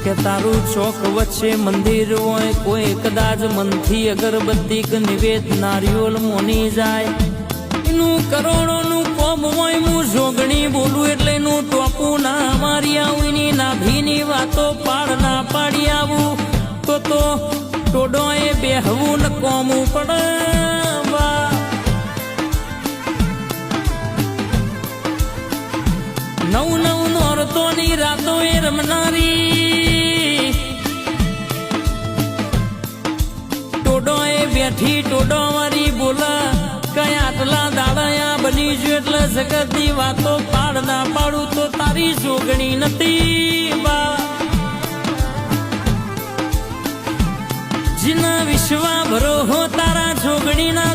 કે તારું ચોક વચ્ચે મંદિર હોય, કોઈ કદાચ મનથી અગરબત્તી કે નિવેદ નારિયોલ મોની જાય, એનું કરોડોનું કોમ હોય, હું જોગણી બોલું એટલે એનું ટોપું ના મારી આવું, એની નાભીની વાતો પાડ ના પાડી આવું, તો ટોડોએ બેહવું ને કોમું પડે. નવ નવ નોરતોની રાતો એ રમનારી, ટોડોએ બેઠી ટોડો મારી બોલા, કયા આટલા દાડાયા બની જો એટલે જગતની વાતો પાડ ના પાડું તો તારી જોગણી નથી બા. જીના વિશ્વા ભરો હો તારા જોગણીના